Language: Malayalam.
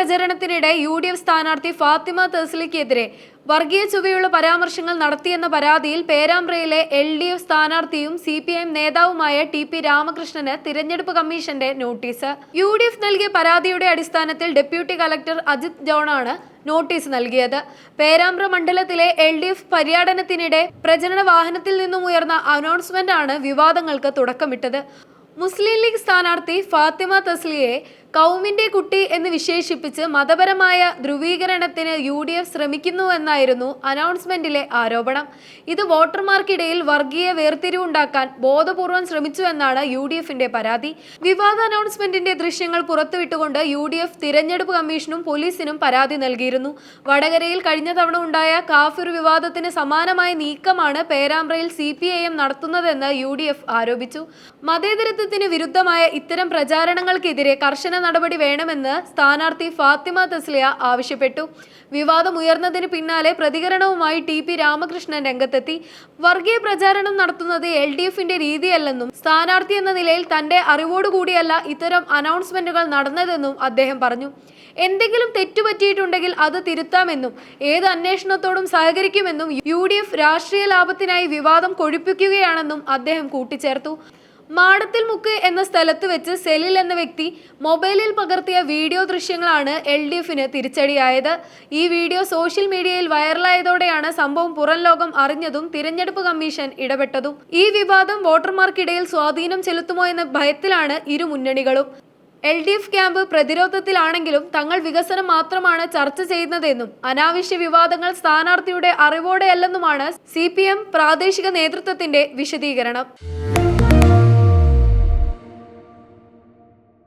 പ്രചരണത്തിനിടെ UDF സ്ഥാനാർത്ഥി ഫാത്തിമ തസ്ലിക്കെതിരെ വർഗീയ ചുവയുള്ള പരാമർശങ്ങൾ നടത്തിയെന്ന പരാതിയിൽ പേരാമ്പ്രയിലെ LDF സ്ഥാനാർത്ഥിയും CPIM നേതാവുമായ TP രാമകൃഷ്ണന് തിരഞ്ഞെടുപ്പ് കമ്മീഷന്റെ നോട്ടീസ്. UDF നൽകിയ പരാതിയുടെ അടിസ്ഥാനത്തിൽ ഡെപ്യൂട്ടി കളക്ടർ അജിത് ജോണാണ് നോട്ടീസ് നൽകിയത്. പേരാമ്പ്ര മണ്ഡലത്തിലെ LDF പര്യടനത്തിനിടെ പ്രചരണ വാഹനത്തിൽ നിന്നും ഉയർന്ന അനൗൺസ്മെന്റ് ആണ് വിവാദങ്ങൾക്ക് തുടക്കമിട്ടത്. മുസ്ലിം ലീഗ് സ്ഥാനാർത്ഥി ഫാത്തിമ തസ്ലിയെ കൗമിന്റെ കുട്ടി എന്ന് വിശേഷിപ്പിച്ച് മതപരമായ ധ്രുവീകരണത്തിന് UDF ശ്രമിക്കുന്നുവെന്നായിരുന്നു അനൗൺസ്മെന്റിലെ ആരോപണം. ഇത് വോട്ടർമാർക്കിടയിൽ വർഗീയ വേർതിരിവുണ്ടാക്കാൻ ബോധപൂർവം ശ്രമിച്ചുവെന്നാണ് UDFന്റെ പരാതി. വിവാദ അനൗൺസ്മെന്റിന്റെ ദൃശ്യങ്ങൾ പുറത്തുവിട്ടുകൊണ്ട് UDF തിരഞ്ഞെടുപ്പ് കമ്മീഷനും പോലീസിനും പരാതി നൽകിയിരുന്നു. വടകരയിൽ കഴിഞ്ഞ തവണ ഉണ്ടായ കാഫിർ വിവാദത്തിന് സമാനമായ നീക്കമാണ് പേരാമ്പ്രയിൽ CPIM നടത്തുന്നതെന്ന് UDF ആരോപിച്ചു. മതേതരത്വത്തിന് വിരുദ്ധമായ ഇത്തരം പ്രചാരണങ്ങൾക്കെതിരെ കർശന നടപടി വേണമെന്ന് സ്ഥാനാർത്ഥി ഫാത്തിമ തസ്ലിയ ആവശ്യപ്പെട്ടു. വിവാദം ഉയർന്നതിന് പിന്നാലെ പ്രതികരണവുമായി TP രാമകൃഷ്ണൻ രംഗത്തെത്തി. വർഗീയ പ്രചാരണം നടത്തുന്നത് LDFന്റെ രീതിയല്ലെന്നും സ്ഥാനാർത്ഥി എന്ന നിലയിൽ തന്റെ അറിവോടുകൂടിയല്ല ഇത്തരം അനൗൺസ്മെന്റുകൾ നടന്നതെന്നും അദ്ദേഹം പറഞ്ഞു. എന്തെങ്കിലും തെറ്റുപറ്റിയിട്ടുണ്ടെങ്കിൽ അത് തിരുത്താമെന്നും ഏത് അന്വേഷണത്തോടും സഹകരിക്കുമെന്നും UDF രാഷ്ട്രീയ ലാഭത്തിനായി വിവാദം കൊഴുപ്പിക്കുകയാണെന്നും അദ്ദേഹം കൂട്ടിച്ചേർത്തു. മാടത്തിൽ മുക്ക് എന്ന സ്ഥലത്ത് വെച്ച് സെലിൽ എന്ന വ്യക്തി മൊബൈലിൽ പകർത്തിയ വീഡിയോ ദൃശ്യങ്ങളാണ് LDFന് തിരിച്ചടിയായത്. ഈ വീഡിയോ സോഷ്യൽ മീഡിയയിൽ വൈറലായതോടെയാണ് സംഭവം പുറം ലോകം അറിഞ്ഞതും തിരഞ്ഞെടുപ്പ് കമ്മീഷൻ ഇടപെട്ടതും. ഈ വിവാദം വോട്ടർമാർക്കിടയിൽ സ്വാധീനം ചെലുത്തുമോ എന്ന ഭയത്തിലാണ് ഇരു മുന്നണികളും. LDF ക്യാമ്പ് പ്രതിരോധത്തിലാണെങ്കിലും തങ്ങൾ വികസനം മാത്രമാണ് ചർച്ച ചെയ്യുന്നതെന്നും അനാവശ്യ വിവാദങ്ങൾ സ്ഥാനാർത്ഥിയുടെ അറിവോടെയല്ലെന്നുമാണ് CPM പ്രാദേശിക നേതൃത്വത്തിന്റെ വിശദീകരണം.